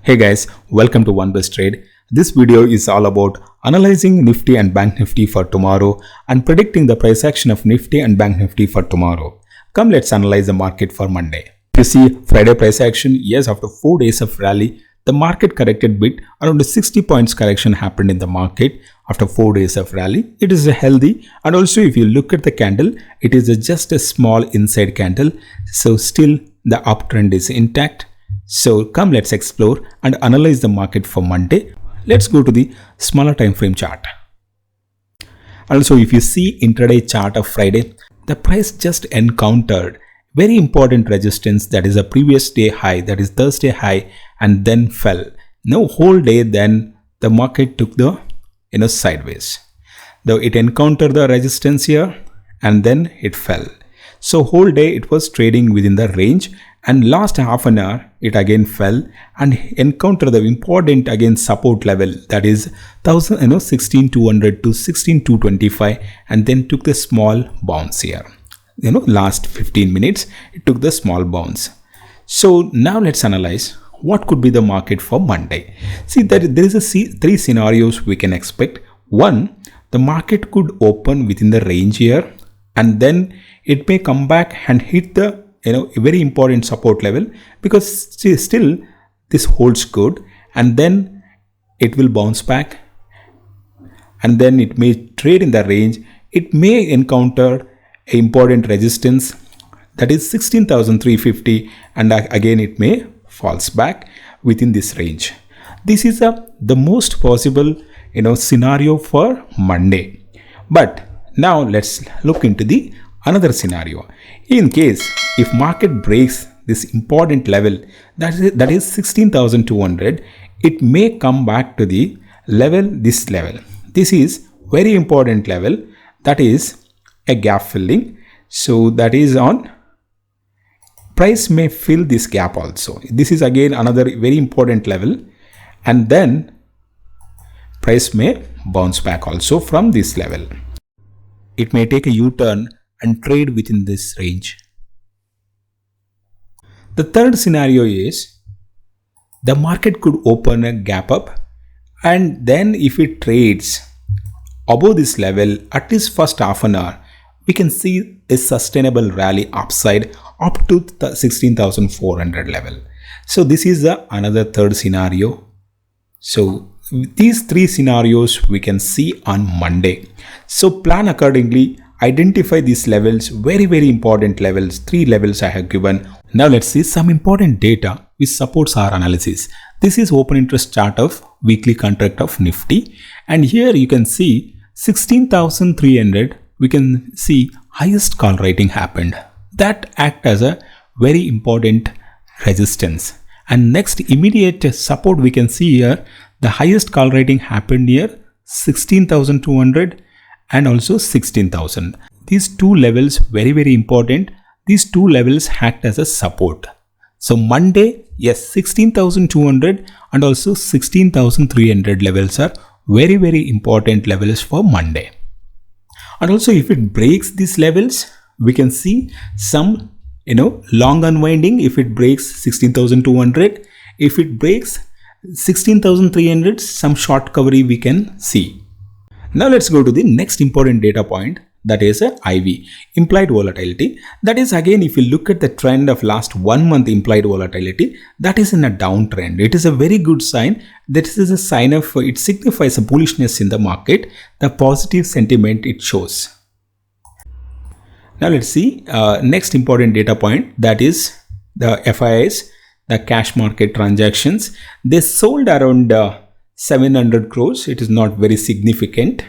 Hey guys, welcome to OneBest Trade. This video is all about analyzing Nifty and Bank Nifty for tomorrow and predicting the price action of Nifty and Bank Nifty for tomorrow. Come, let's analyze the market for Monday. You see Friday price action. Yes, after 4 days of rally, the market corrected bit. Around a 60 points correction happened in the market after 4 days of rally. It is a healthy, and also if you look at the candle, it is just a small inside candle. So still the uptrend is intact. So come, let's explore and analyze the market for Monday. Let's go to the smaller time frame chart. Also, if you see intraday chart of Friday, the price just encountered very important resistance, that is a previous day high, that is Thursday high, and then fell. Now whole day then the market took the sideways. Though it encountered the resistance here and then it fell. So whole day it was trading within the range, and last half an hour it again fell and encountered the important again support level, that is 16,200 to 16,225, and then took the small bounce here. Last 15 minutes it took the small bounce. So now let's analyze what could be the market for Monday. See that there is three scenarios we can expect. One, the market could open within the range here, and then it may come back and hit the a very important support level, because still this holds good, and then it will bounce back, and then it may trade in the range. It may encounter an important resistance, that is 16,350, and again it may falls back within this range. This is the most possible scenario for Monday. But now let's look into the another scenario. In case if market breaks this important level, that is 16,200, it may come back to the level, this level. This is very important level, that is a gap filling. So that is on, price may fill this gap also. This is again another very important level, and then price may bounce back also from this level. It may take a U-turn and trade within this range. The third scenario is the market could open a gap up, and then if it trades above this level, at least first half an hour, we can see a sustainable rally upside up to the 16,400 level. So this is another third scenario. So these three scenarios we can see on Monday. So plan accordingly. Identify these levels, very important levels. 3 levels I have given. Now let's see some important data which supports our analysis. This is open interest chart of weekly contract of Nifty, and here you can see 16,300. We can see highest call rating happened. That act as a very important resistance. And next immediate support we can see here, the highest call rating happened here 16,200 and also 16,000. These two levels very important. These two levels act as a support. So Monday, yes, 16,200 and also 16,300 levels are very important levels for Monday. And also if it breaks these levels, we can see some long unwinding. If it breaks 16,200, if it breaks 16,300, some short recovery we can see. Now let's go to the next important data point, that is IV, implied volatility. That is again, if you look at the trend of last 1 month implied volatility, that is in a downtrend. It is a very good sign. This is a sign of, it signifies a bullishness in the market, the positive sentiment it shows. Now let's see next important data point, that is the FIIs, the cash market transactions. They sold around 700 crores. It is not very significant.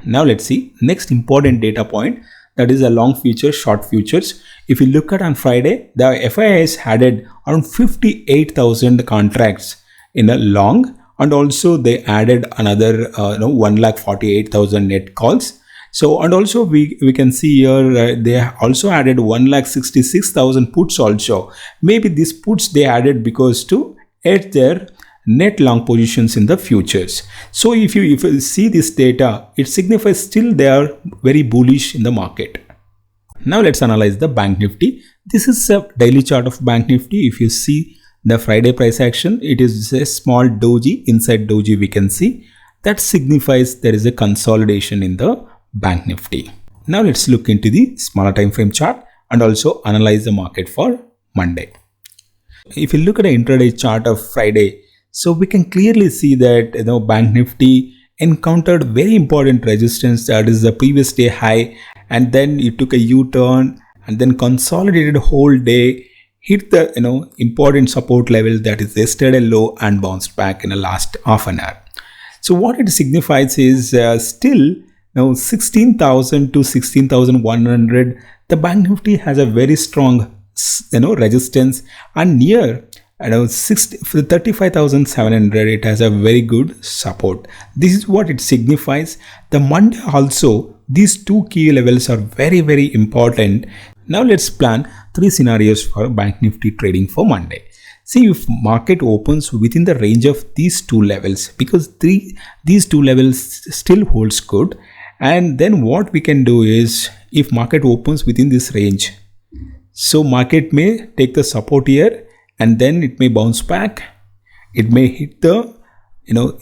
Now let's see next important data point, that is a long futures, short futures. If you look at on Friday, the FIIs added around 58,000 contracts in a long, and also they added another 1,48,000 net calls. So, and also we can see here they also added 1,66,000 puts also. Maybe these puts they added because to add their net long positions in the futures. So if you see this data, it signifies still they are very bullish in the market. Now let's analyze the Bank Nifty. This is a daily chart of Bank Nifty. If you see The Friday price action, it is a small doji. Inside doji we can see that signifies there is a consolidation in the Bank Nifty. Now let's look into the smaller time frame chart and also analyze the market for Monday. If you look at the intraday chart of Friday, so we can clearly see that Bank Nifty encountered very important resistance, that is the previous day high, and then it took a U-turn and then consolidated whole day, hit the important support level, that is yesterday low, and bounced back in the last half an hour. So what it signifies is still 16,000 to 16,100, the Bank Nifty has a very strong resistance, and near 35,700 it has a very good support. This is what it signifies. The Monday also, these two key levels are very, very important. Now let's plan 3 scenarios for Bank Nifty trading for Monday. See, if market opens within the range of these two levels, because these two levels still holds good, and then what we can do is, if market opens within this range, so market may take the support here and then it may bounce back, it may hit the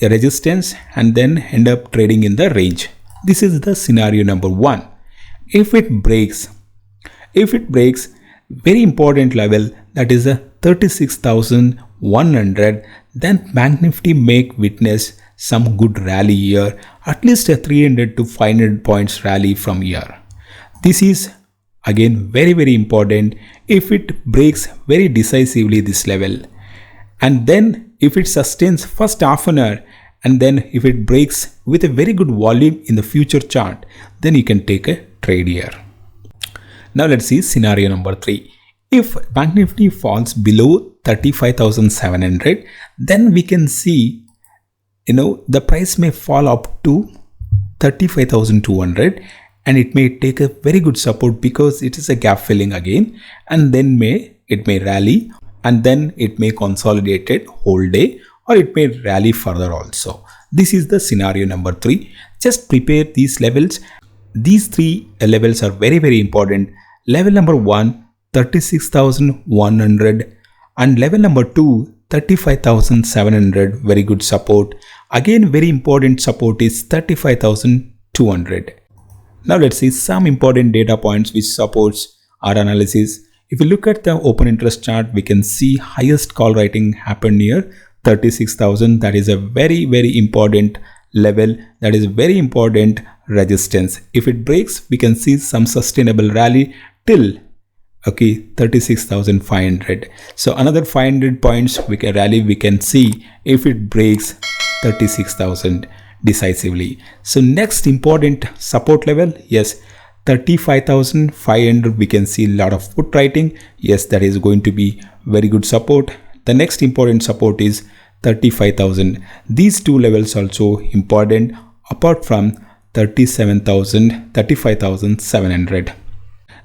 resistance and then end up trading in the range. This is the scenario number 1. If it breaks very important level, that is a 36,100, then Bank Nifty may witness some good rally here, at least a 300 to 500 points rally from here. This is again very, very important. If it breaks very decisively this level, and then if it sustains first half an hour, and then if it breaks with a very good volume in the future chart, then you can take a trade here. Now let's see scenario number 3. If Bank Nifty falls below 35,700, then we can see the price may fall up to 35,200, and it may take a very good support because it is a gap filling again, and then it may rally, and then it may consolidate it whole day, or it may rally further also. This is the scenario number 3. Just prepare these levels. These 3 levels are very, very important. Level number 1, 36,100, and level number 2, 35,700, very good support. Again, very important support is 35,200. Now let's see some important data points which supports our analysis. If you look at the open interest chart, we can see highest call writing happened near 36,000. That is a very, very important level. That is very important resistance. If it breaks, we can see some sustainable rally till 36,500. So another 500 points we can see if it breaks 36,000 decisively. So next important support level, yes, 35,500, we can see a lot of put writing. Yes, that is going to be very good support. The next important support is 35,000. These two levels also important, apart from 35,700.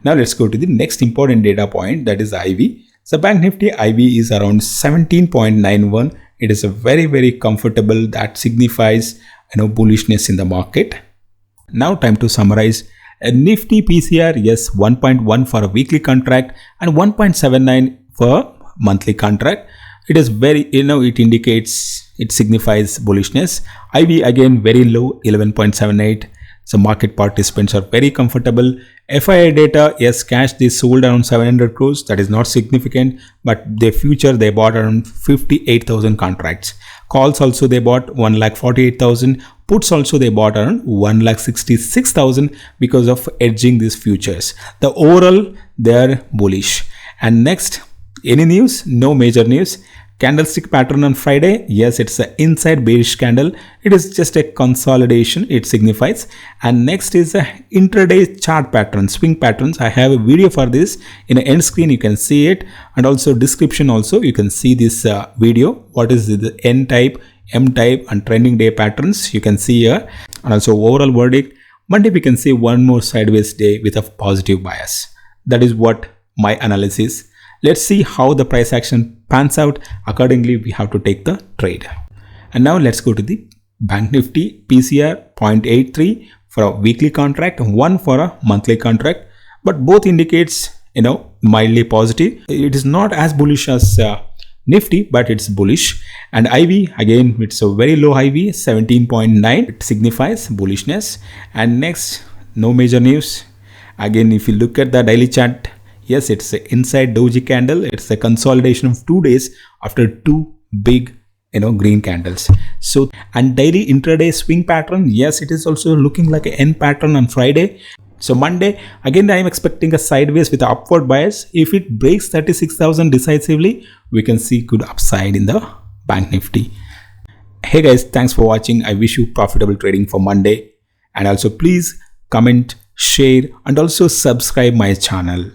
Now let's go to the next important data point, that is IV. So Bank Nifty IV is around 17.91. It is a very, very comfortable. That signifies bullishness in the market. Now time to summarize. A Nifty PCR, yes, 1.1 for a weekly contract and 1.79 for a monthly contract. It is very, it indicates, it signifies bullishness. IV again very low, 11.78. So market participants are very comfortable. FII data, yes, cash they sold around 700 crores. That is not significant, but their future they bought around 58,000 contracts. Calls also they bought 1,48,000. Puts also they bought around 1,66,000 because of edging these futures. The overall they are bullish. And next, any news? No major news. Candlestick pattern on Friday, yes, it's an inside bearish candle. It is just a consolidation, it signifies. And next is a intraday chart pattern, swing patterns. I have a video for this. In the end screen you can see it, and also description also you can see this video. What is the N type, M type and trending day patterns you can see here. And also overall verdict, Monday we can see one more sideways day with a positive bias. That is what my analysis. Let's see how the price action pans out. Accordingly, we have to take the trade. And now let's go to the Bank Nifty PCR 0.83 for a weekly contract, 1 for a monthly contract, but both indicates mildly positive. It is not as bullish as Nifty, but it's bullish. And IV, again, it's a very low IV, 17.9. It signifies bullishness. And next, no major news. Again, if you look at the daily chart, yes, it's an inside doji candle. It's a consolidation of 2 days after 2 big green candles. So, and daily intraday swing pattern, yes, it is also looking like an N pattern on Friday. So Monday, again, I am expecting a sideways with upward bias. If it breaks 36,000 decisively, we can see good upside in the Bank Nifty. Hey guys, thanks for watching. I wish you profitable trading for Monday. And also please comment, share, and also subscribe my channel.